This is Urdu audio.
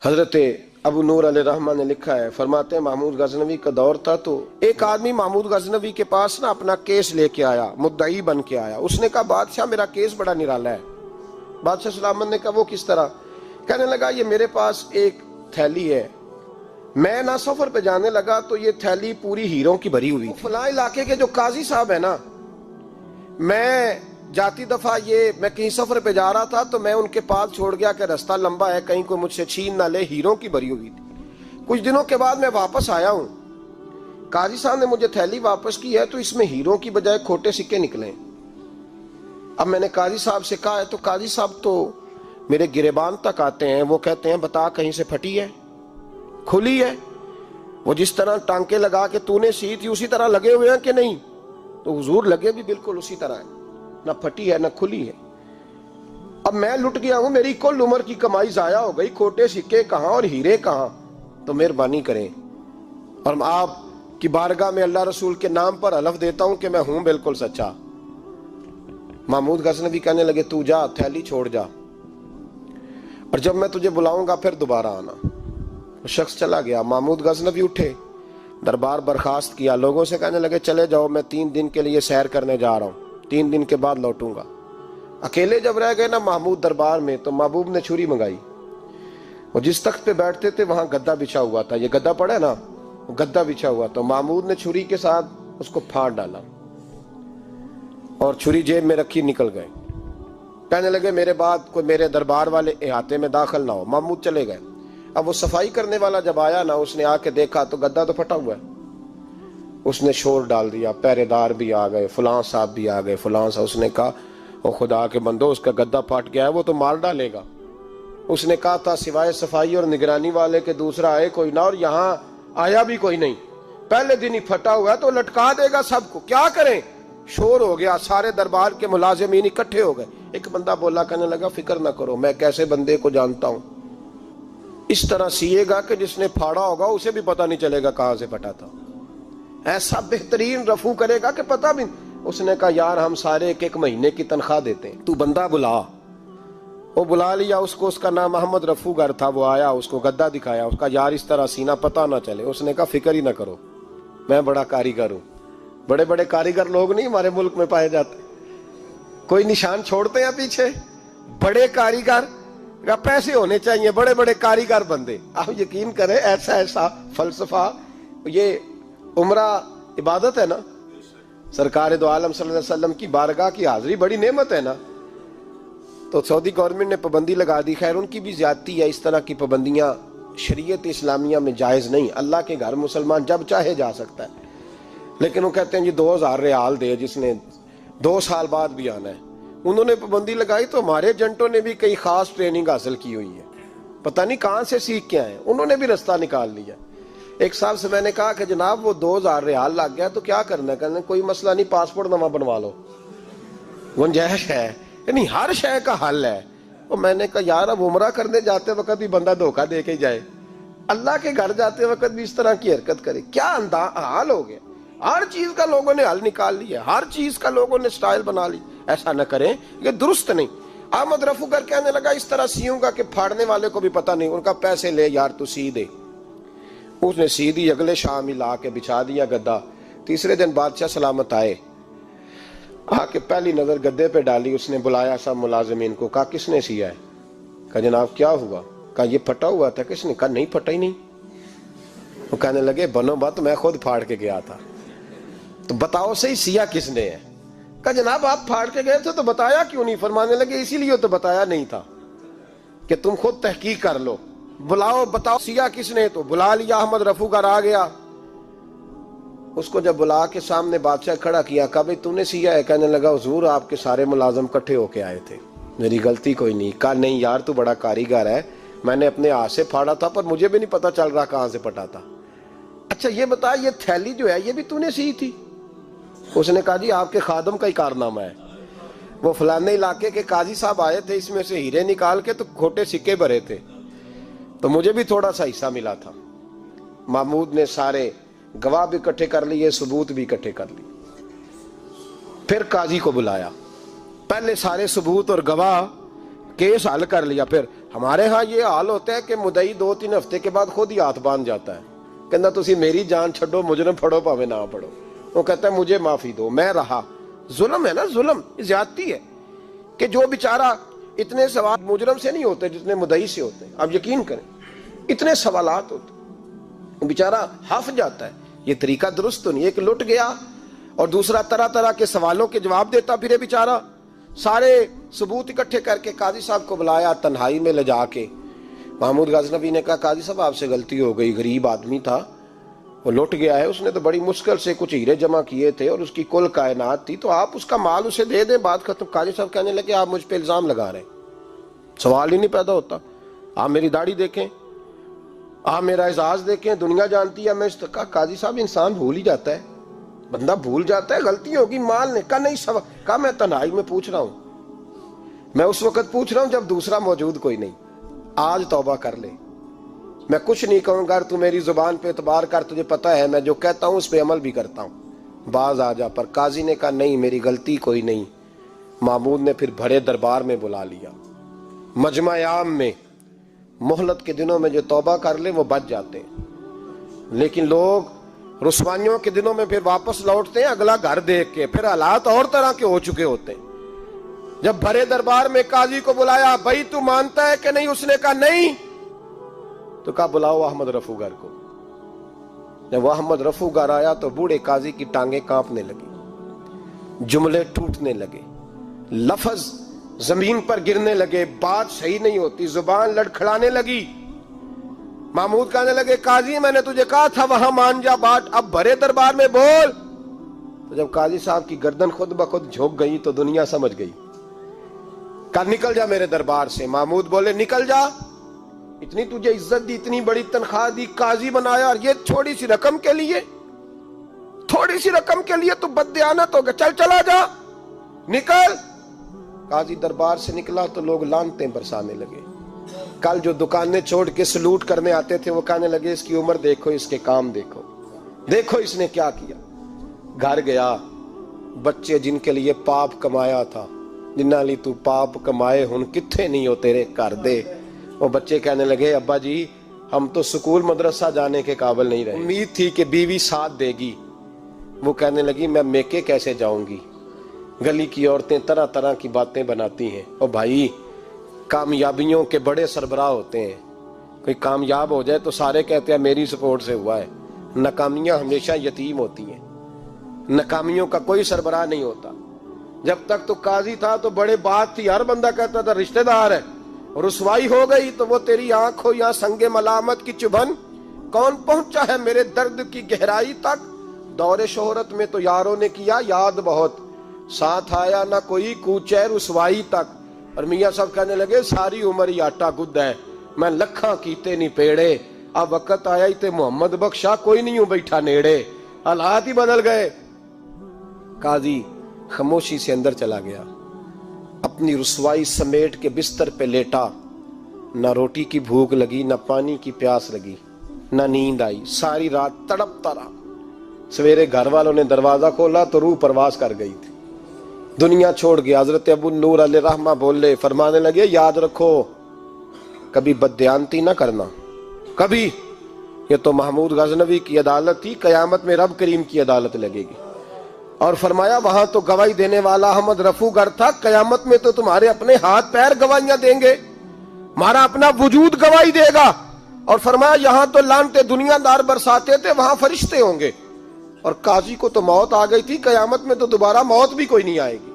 حضرت ابو نور علیہ رحمہ نے لکھا ہے، فرماتے ہیں محمود غزنوی کا دور تھا تو ایک آدمی محمود غزنوی کے پاس نا اپنا کیس لے کے آیا، مدعی بن کے آیا۔ اس نے کہا بادشاہ میرا کیس بڑا نرالا ہے۔ بادشاہ سلامت نے کہا وہ کس طرح؟ کہنے لگا یہ میرے پاس ایک تھیلی ہے، میں نہ سفر پہ جانے لگا تو یہ تھیلی پوری ہیروں کی بھری ہوئی تھی۔ فلاں علاقے کے جو قاضی صاحب ہے نا، میں جاتی دفعہ میں کہیں سفر پہ جا رہا تھا تو میں ان کے پاس چھوڑ گیا کہ رستہ لمبا ہے، کہیں کوئی مجھ سے چھین نہ لے، ہیروں کی بھری ہوئی تھی۔ کچھ دنوں کے بعد میں واپس آیا ہوں، قاضی صاحب نے مجھے تھیلی واپس کی ہے تو اس میں ہیروں کی بجائے کھوٹے سکے نکلے۔ اب میں نے قاضی صاحب سے کہا ہے تو قاضی صاحب تو میرے گریبان تک آتے ہیں، وہ کہتے ہیں بتا کہیں سے پھٹی ہے، کھلی ہے؟ وہ جس طرح ٹانکے لگا کے تو نے سی تھی اسی طرح لگے ہوئے ہیں کہ نہیں؟ تو حضور لگے بھی بالکل اسی طرح ہے، نہ پھٹی ہے نہ کھلی ہے۔ اب میں لٹ گیا ہوں، میری کل عمر کی کمائی ضائع ہو گئی، کھوٹے سکے کہاں اور ہیرے کہاں؟ تو مہربانی کریں اور آپ کی بارگاہ میں اللہ رسول کے نام پر حلف دیتا ہوں کہ میں ہوں بالکل سچا۔ محمود غزنوی کہنے لگے تو جا، تھیلی چھوڑ جا، اور جب میں تجھے بلاؤں گا پھر دوبارہ آنا۔ وہ شخص چلا گیا۔ محمود غزنوی اٹھے، دربار برخاست کیا، لوگوں سے کہنے لگے چلے جاؤ، میں 3 دن کے لیے سیر کرنے جا رہا ہوں، 3 دن کے بعد لوٹوں گا۔ اکیلے جب رہ گئے نا محمود دربار میں تو محبوب نے چھری منگائی۔ وہ جس تخت پہ بیٹھتے تھے وہاں گدا بچھا ہوا تھا، یہ گدا پڑا ہے نا، وہ گدا بچھا ہوا تھا۔ محمود نے چھری کے ساتھ اس کو پھاڑ ڈالا اور چھری جیب میں رکھی نکل گئے۔ کہنے لگے میرے بعد کوئی میرے دربار والے احاطے میں داخل نہ ہو۔ محمود چلے گئے۔ اب وہ صفائی کرنے والا جب آیا نا، اس نے آ کے دیکھا تو گدا تو پھٹا ہوا ہے۔ اس نے شور ڈال دیا، پہرے دار بھی آ گئے، فلاں صاحب بھی آ گئے، فلاں صاحب۔ اس نے کہا او خدا کے بندو، اس کا گدا پھٹ گیا ہے، وہ تو مار ڈالے گا۔ اس نے کہا تھا سوائے صفائی اور نگرانی والے کے دوسرا آئے کوئی نہ، اور یہاں آیا بھی کوئی نہیں، پہلے دن ہی پھٹا ہوا ہے تو لٹکا دے گا سب کو، کیا کریں؟ شور ہو گیا، سارے دربار کے ملازمین اکٹھے ہو گئے۔ ایک بندہ بولا، کہنے لگا فکر نہ کرو، میں کیسے بندے کو جانتا ہوں، اس طرح سیے گا کہ جس نے پھاڑا ہوگا اسے بھی پتہ نہیں چلے گا کہاں سے پھٹا تھا، ایسا بہترین رفو کرے گا کہ پتہ بھی۔ اس نے کہا یار ہم سارے ایک مہینے کی تنخواہ دیتے ہیں، تو بندہ بلا۔ وہ بلا لیا اس کو، اس کا نام محمد رفو گر تھا۔ وہ آیا، اس کو گدا دکھایا، اس کا یار اس طرح سینہ پتہ نہ چلے۔ اس نے کہا فکر ہی نہ کرو، میں بڑا کاریگر ہوں۔ بڑے بڑے کاریگر لوگ نہیں ہمارے ملک میں پائے جاتے، کوئی نشان چھوڑتے ہیں پیچھے؟ بڑے کاریگر کا پیسے ہونے چاہیے، بڑے بڑے کاریگر بندے۔ آپ یقین کریں ایسا فلسفہ، یہ عمرہ عبادت ہے نا، سرکار دو عالم صلی اللہ علیہ وسلم کی بارگاہ کی حاضری بڑی نعمت ہے نا۔ تو سعودی گورنمنٹ نے پابندی لگا دی، خیر ان کی بھی زیادتی ہے، اس طرح کی پابندیاں شریعت اسلامیہ میں جائز نہیں۔ اللہ کے گھر مسلمان جب چاہے جا سکتا ہے، لیکن وہ کہتے ہیں جی 2000 ریال دے جس نے 2 سال بعد بھی آنا ہے۔ انہوں نے پابندی لگائی تو ہمارے ایجنٹوں نے بھی کئی خاص ٹریننگ حاصل کی ہوئی ہے، پتہ نہیں کہاں سے سیکھ کے آئے، انہوں نے بھی رستہ نکال لیا۔ ایک صاحب سے میں نے کہا کہ جناب وہ 2000 ریال لگ گیا تو کیا کرنا ہے؟ کہنے کوئی مسئلہ نہیں، پاسپورٹ نواں بنوا لو، گنجائش ہے، یعنی ہر شے کا حل ہے۔ اور میں نے کہا یار اب عمرہ کرنے جاتے وقت بھی بندہ دھوکہ دے کے جائے، اللہ کے گھر جاتے وقت بھی اس طرح کی حرکت کرے، کیا حال ہو گیا؟ ہر چیز کا لوگوں نے حل نکال لیا، ہر چیز کا لوگوں نے سٹائل بنا لی۔ ایسا نہ کریں، یہ درست نہیں۔ احمد رفو گر کہنے لگا اس طرح سیوں گا کہ پھاڑنے والے کو بھی پتہ نہیں۔ ان کا پیسے لے یار تو سی دے۔ اس نے سی دی، اگلے شام ہی لا کے بچھا دیا گدا۔ تیسرے دن بادشاہ سلامت آئے، آ کے پہلی نظر گدے پہ ڈالی۔ اس نے بلایا سب ملازمین کو، کہا کس نے سیا ہے؟ کہا جناب کیا ہوا؟ کہا یہ پھٹا ہوا تھا۔ کس نے؟ کہا نہیں پھٹا ہی نہیں۔ وہ کہنے لگے بنو بات، میں خود پھاڑ کے گیا تھا، تو بتاؤ صحیح سیا کس نے ہے؟ کہا جناب آپ پھاڑ کے گئے تھے تو بتایا کیوں نہیں؟ فرمانے لگے اسی لیے تو بتایا نہیں تھا کہ تم خود تحقیق کر لو، بلاؤ بتاؤ سیا کس نے۔ تو بلا لیا، احمد رفو گر آ گیا۔ اس کو جب بلا کے سامنے بادشاہ کھڑا کیا، کہا بھئی تو نے سیا ہے؟ کہنے لگا حضور آپ کے سارے ملازم کٹھے ہو کے آئے تھے، میری غلطی کوئی نہیں۔ کہا نہیں یار تو بڑا کاریگر ہے، میں نے اپنے ہاتھ سے پھاڑا تھا پر مجھے بھی نہیں پتا چل رہا کہاں سے پھٹا تھا۔ اچھا یہ بتا یہ تھیلی جو ہے یہ بھی تو نے سی تھی؟ اس نے کہا جی آپ کے خادم کا ہی کارنامہ ہے، وہ فلانے علاقے کے قاضی صاحب آئے تھے، اس میں سے ہیرے نکال کے تو کھوٹے سکے بھرے تھے، تو مجھے بھی تھوڑا سا حصہ ملا تھا۔ محمود نے سارے گواہ بھی اکٹھے کر لیے، ثبوت بھی اکٹھے کر لیے۔ پھر قاضی کو بلایا، پہلے سارے ثبوت اور گواہ کیس حل کر لیا، پھر ہمارے ہاں یہ حال ہوتا ہے کہ مدعی 2-3 ہفتے کے بعد خود ہی ہاتھ باندھ جاتا ہے، کہنا تسی میری جان چھڈو، مجرم پھڑو پاوے نہ پڑھو۔ وہ کہتا ہے مجھے معافی دو، میں رہا۔ ظلم ہے نا، ظلم زیادتی ہے کہ جو بیچارہ اتنے سوال مجرم سے نہیں ہوتے جتنے مدعی سے ہوتے ہیں۔ آپ یقین کریں اتنے سوالات ہوتے ہیں، بیچارہ ہف جاتا ہے۔ یہ طریقہ درست تو نہیں ہے کہ لٹ گیا اور دوسرا طرح طرح کے سوالوں کے جواب دیتا پھرے بیچارہ۔ سارے ثبوت اکٹھے کر کے قاضی صاحب کو بلایا تنہائی میں لے جا کے۔ محمود غزنوی نے کہا قاضی صاحب آپ سے غلطی ہو گئی، غریب آدمی تھا، وہ لٹ گیا ہے، اس نے تو بڑی مشکل سے کچھ ہیرے جمع کیے تھے اور اس کی کل کائنات تھی، تو آپ اس کا مال اسے دے دیں، بات ختم۔ قاضی صاحب کہنے لگے آپ مجھ پہ الزام لگا رہے ہیں، سوال ہی نہیں پیدا ہوتا۔ آپ میری داڑھی دیکھیں، آپ میرا اعزاز دیکھیں، دنیا جانتی ہے میں اس کا۔ قاضی صاحب انسان بھول ہی جاتا ہے، بندہ بھول جاتا ہے، غلطی ہوگی، مال نے کہا نہیں سوال، کہا میں تنہائی میں پوچھ رہا ہوں، میں اس وقت پوچھ رہا ہوں جب دوسرا موجود کوئی نہیں، آج توبہ کر لے، میں کچھ نہیں کہوں گا، تو میری زبان پہ اعتبار کر، تجھے پتہ ہے میں جو کہتا ہوں اس پہ عمل بھی کرتا ہوں، باز آ جا۔ پر قاضی نے کہا نہیں میری غلطی کوئی نہیں۔ محمود نے پھر بڑے دربار میں بلا لیا، مجمع عام میں۔ مہلت کے دنوں میں جو توبہ کر لے وہ بچ جاتے ہیں، لیکن لوگ رسوائیوں کے دنوں میں پھر واپس لوٹتے ہیں اگلا گھر دیکھ کے، پھر حالات اور طرح کے ہو چکے ہوتے ہیں۔ جب بڑے دربار میں قاضی کو بلایا، بھائی تو مانتا ہے کہ نہیں؟ اس نے کہا نہیں، تو کہا بلاؤ احمد رفوگر کو۔ جب احمد رفوگر آیا تو بوڑھے قاضی کی ٹانگیں کانپنے لگی، جملے ٹوٹنے لگے، لفظ زمین پر گرنے لگے، بات صحیح نہیں ہوتی، زبان لڑکھڑانے لگی۔ محمود کہنے لگے قاضی میں نے تجھے کہا تھا وہاں مان جا بات، اب بڑے دربار میں بول۔ تو جب قاضی صاحب کی گردن خود بخود جھک گئی تو دنیا سمجھ گئی، کہا نکل جا میرے دربار سے۔ محمود بولے نکل جا، اتنی تجھے عزت دی، اتنی بڑی تنخواہ دی، قاضی بنایا، اور یہ تھوڑی سی رقم کے لیے، تھوڑی سی رقم کے لیے تو بددیانت ہو گیا، چل چلا جا، نکل۔ قاضی دربار سے نکلا تو لوگ لعنتیں برسانے لگے۔ کل جو دکانیں چھوڑ کے سلوٹ کرنے آتے تھے وہ کہنے لگے اس کی عمر دیکھو، اس کے کام دیکھو، دیکھو اس نے کیا کیا۔ گھر گیا، بچے جن کے لیے پاپ کمایا تھا، جنہاں لی تو پاپ کمائے ہن کتھے نہیں ہو تیرے کر دے، وہ بچے کہنے لگے ابا جی ہم تو سکول مدرسہ جانے کے قابل نہیں رہے، امید تھی کہ بیوی ساتھ دے گی۔ وہ کہنے لگی میں میکے کیسے جاؤں گی، گلی کی عورتیں طرح طرح کی باتیں بناتی ہیں۔ اور بھائی کامیابیوں کے بڑے سربراہ ہوتے ہیں، کوئی کامیاب ہو جائے تو سارے کہتے ہیں میری سپورٹ سے ہوا ہے، ناکامیاں ہمیشہ یتیم ہوتی ہیں، ناکامیوں کا کوئی سربراہ نہیں ہوتا۔ جب تک تو قاضی تھا تو بڑے بات تھی، ہر بندہ کہتا تھا رشتہ دار ہے، رسوائی ہو گئی تو وہ تیری آنکھ ہو یا سنگ ملامت کی چبھن، کون پہنچا ہے میرے درد کی گہرائی تک، دور شہرت میں تو یاروں نے کیا یاد بہت، ساتھ آیا نہ کوئی کوچے رسوائی تک۔ اور میاں صاحب کہنے لگے ساری عمر ہی آٹا گد ہے، میں لکھاں کیتے نہیں پیڑے، اب وقت آیا ہی تے محمد بخشا کوئی نہیں ہوں بیٹھا نیڑے، حالات ہی بدل گئے۔ قاضی خاموشی سے اندر چلا گیا، اپنی رسوائی سمیٹ کے بستر پہ لیٹا، نہ روٹی کی بھوک لگی، نہ پانی کی پیاس لگی، نہ نیند آئی، ساری رات تڑپتا رہا۔ سویرے گھر والوں نے دروازہ کھولا تو روح پرواز کر گئی تھی، دنیا چھوڑ گیا۔ حضرت ابو نور علیہ رحمہ بولے، فرمانے لگے یاد رکھو کبھی بددیانتی نہ کرنا، کبھی، یہ تو محمود غزنوی کی عدالت تھی، قیامت میں رب کریم کی عدالت لگے گی۔ اور فرمایا وہاں تو گواہی دینے والا احمد رفوگر تھا، قیامت میں تو تمہارے اپنے ہاتھ پیر گواہیاں دیں گے، ہمارا اپنا وجود گواہی دے گا۔ اور فرمایا یہاں تو لعنتیں دنیا دار برساتے تھے، وہاں فرشتے ہوں گے۔ اور قاضی کو تو موت آ گئی تھی، قیامت میں تو دوبارہ موت بھی کوئی نہیں آئے گی۔